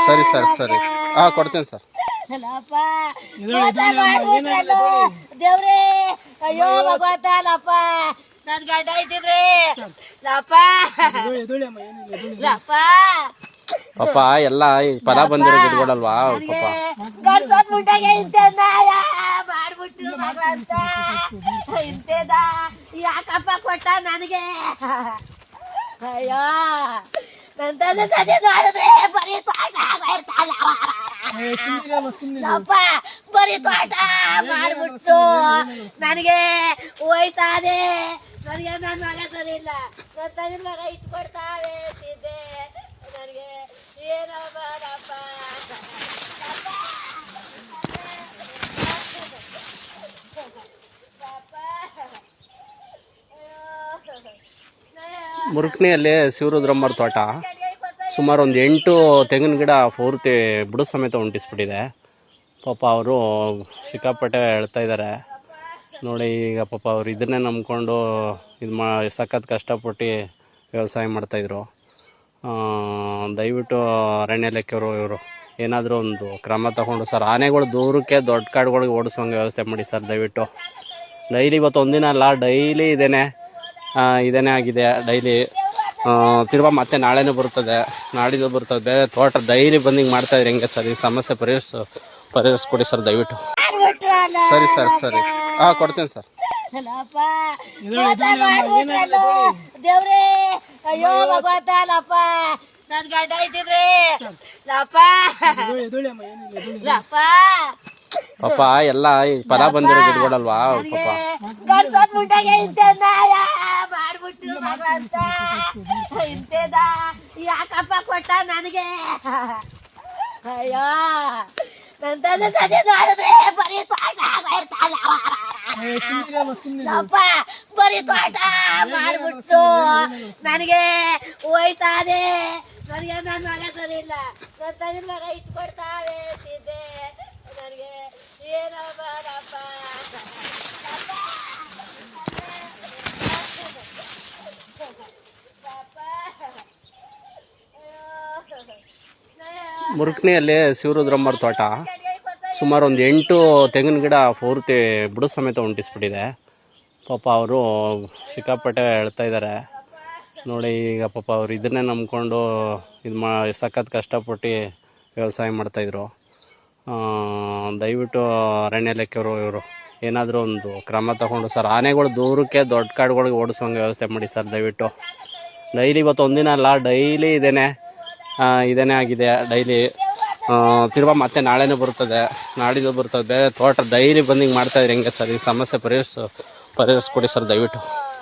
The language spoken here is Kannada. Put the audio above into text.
ಸರಿ ಸರ್ ಸರಿ ಹಾಂ ಕೊಡ್ತೀನಿ ಸರ್. ದೇವ್ರೇ ಅಯ್ಯೋ ಭಗವಂತ ಲಪ್ಪ ನನ್ ಗಂಡ ಇದ್ದಿದ್ರಿ ಲಪ್ಪ ಲಪ್ಪ ಪಾಪ ಎಲ್ಲ ಫಲ ಬಂದಿರೋ ಗಿಡಗಳಲ್ವಾ ಪಾಪ. ಗಂಡ್ಸೋದ್ ಮುಂಡೆಗೆ ಇಂತೆದ ಮಾಡ್ಬಿಟ್ಟು ಭಗವಂತ ಇಂತೆದ ಯಾಕಪ್ಪ ಕೊಟ್ಟ ನನಗೆ. ಅಯ್ಯೋ ನನ್ನ ತಂದೆ ತಂದೆ ನೋಡಿದ್ರೆ ಬರೀ ತೋಟ ಲಪ್ಪ ಬರೀ ತೋಟ ಮಾಡ್ಬಿಟ್ಟು ನನಗೆ ಹೋಯ್ತಾದೆ. ನನಗೆ ನನ್ನ ಮಗ ಸರಿ ಇಲ್ಲ, ನನ್ನ ತಂದೆ ಮಗ ಇಟ್ಕೊಡ್ತಾವೆ ತಿದ್ದೆ ನನಗೆ ಏನಪ್ಪ ಲಪ್ಪ. ಮುರುಕ್ನಿಯಲ್ಲಿ ಶಿವರುದ್ರಮ್ಮರ ತೋಟ ಸುಮಾರು ಒಂದು 8 ತೆಂಗಿನ ಗಿಡ ಪೂರ್ತಿ ಬುಡ ಸಮೇತ ಉಂಟಿಸ್ಬಿಟ್ಟಿದೆ. ಪಾಪ ಅವರು ಸಿಕ್ಕಾಪಟ್ಟೆ ಹೇಳ್ತಾ ಇದ್ದಾರೆ ನೋಡಿ. ಈಗ ಪಾಪ ಅವ್ರು ಇದನ್ನೇ ನಂಬ್ಕೊಂಡು ಸಖತ್ ಕಷ್ಟಪಟ್ಟು ವ್ಯವಸಾಯ ಮಾಡ್ತಾಯಿದ್ರು. ದಯವಿಟ್ಟು ಅರಣ್ಯ ಇಲಾಖೆಯವರು ಇವರು ಏನಾದರೂ ಒಂದು ಕ್ರಮ ತಗೊಂಡು ಸರ್, ಆನೆಗಳು ದೂರಕ್ಕೆ ದೊಡ್ಡ ಕಾಡುಗಳಿಗೆ ಓಡಿಸೋಂಗೆ ವ್ಯವಸ್ಥೆ ಮಾಡಿ ಸರ್ ದಯವಿಟ್ಟು. ಡೈಲಿ ಇವತ್ತು ಒಂದಿನ ಅಲ್ಲ, ಡೈಲಿ ಇದೇನೆ ಆಗಿದೆ. ಡೈಲಿ ತಿರ್ಗಾ ಮತ್ತೆ ನಾಳೆನೇ ಬರ್ತದೆ, ನಾಡಿದ್ದು ಬರ್ತದೆ. ಬೇರೆ ತೋಟ ಡೈಲಿ ಬಂದು ಮಾಡ್ತಾಯಿದ್ರೆ ಹೆಂಗೆ ಸರ್? ಈ ಸಮಸ್ಯೆ ಪರಿಹರಿಸ್ಕೊಡಿ ಸರ್ ದಯವಿಟ್ಟು. ಸರಿ ಸರ್ ಸರಿ ಹಾಂ ಕೊಡ್ತೀನಿ ಸರ್. ದೇವ್ರೇ ಅಯ್ಯೋ ಭಗವಂತ ಲಪ್ಪ ನನ್ ಗಂಡ ಇದ್ದಿದ್ರಿ ಲಪ್ಪ ಲಪ್ಪ ಪಾಪ ಎಲ್ಲ ಫಲ ಬಂದಿರೋ ಗಿಡಗಳಲ್ವಾ ಪಾಪ. ಗಂಡ್ಸೋದ್ ಮುಂಡೆಗೆ ಇಂತೆದ ಮಾಡ್ಬಿಟ್ಟು ಭಗವಂತ ಇಂತೆದ ಯಾಕಪ್ಪ ಕೊಟ್ಟ ನನಗೆ. ಅಯ್ಯೋ ನನ್ನ ತಂದೆ ತಂದೆ ನೋಡಿದ್ರೆ ಬರೀ ತೋಟ ಲಪ್ಪ ಬರೀ ತೋಟ ಮಾಡ್ಬಿಟ್ಟು ನನಗೆ ಹೋಯ್ತಾದೆ. ನನಗೆ ನನ್ನ ಮಗ ಸರಿ ಇಲ್ಲ, ನನ್ನ ತಂದೆ ಮಗ ಇಟ್ಕೊಡ್ತಾವೆ ತಿದ್ದೆ ನನಗೆ ಏನಪ್ಪ ಲಪ್ಪ. ಮುರುಕ್ನಿಯಲ್ಲಿ ಶಿವರುದ್ರಮ್ಮರ ತೋಟ ಸುಮಾರು ಒಂದು 8 ತೆಂಗಿನ ಗಿಡ ಪೂರ್ತಿ ಬುಡ ಸಮೇತ ಉಂಟಿಸ್ಬಿಟ್ಟಿದೆ. ಪಾಪ ಅವರು ಸಿಕ್ಕಾಪಟ್ಟೆ ಹೇಳ್ತಾ ಇದ್ದಾರೆ ನೋಡಿ. ಈಗ ಪಾಪ ಅವ್ರು ಇದನ್ನೇ ನಂಬ್ಕೊಂಡು ಸಖತ್ ಕಷ್ಟಪಟ್ಟು ವ್ಯವಸಾಯ ಮಾಡ್ತಾಯಿದ್ರು. ದಯವಿಟ್ಟು ಅರಣ್ಯ ಇಲಾಖೆಯವರು ಇವರು ಏನಾದರೂ ಒಂದು ಕ್ರಮ ತಗೊಂಡು ಸರ್, ಆನೆಗಳು ದೂರಕ್ಕೆ ದೊಡ್ಡ ಕಾಡುಗಳಿಗೆ ಓಡಿಸೋಂಗೆ ವ್ಯವಸ್ಥೆ ಮಾಡಿ ಸರ್ ದಯವಿಟ್ಟು. ಡೈಲಿ ಇವತ್ತು ಒಂದಿನ ಅಲ್ಲ, ಡೈಲಿ ಇದೇನೆ ಆಗಿದೆ. ಡೈಲಿ ತಿರ್ಗಾ ಮತ್ತೆ ನಾಳೆನೇ ಬರ್ತದೆ, ನಾಡಿದ್ದು ಬರ್ತದೆ. ಬೇರೆ ತೋಟ ಡೈಲಿ ಬಂದು ಮಾಡ್ತಾಯಿದ್ರೆ ಹೆಂಗೆ ಸರ್? ಈ ಸಮಸ್ಯೆ ಪರಿಹರಿಸ್ಕೊಡಿ ಸರ್ ದಯವಿಟ್ಟು.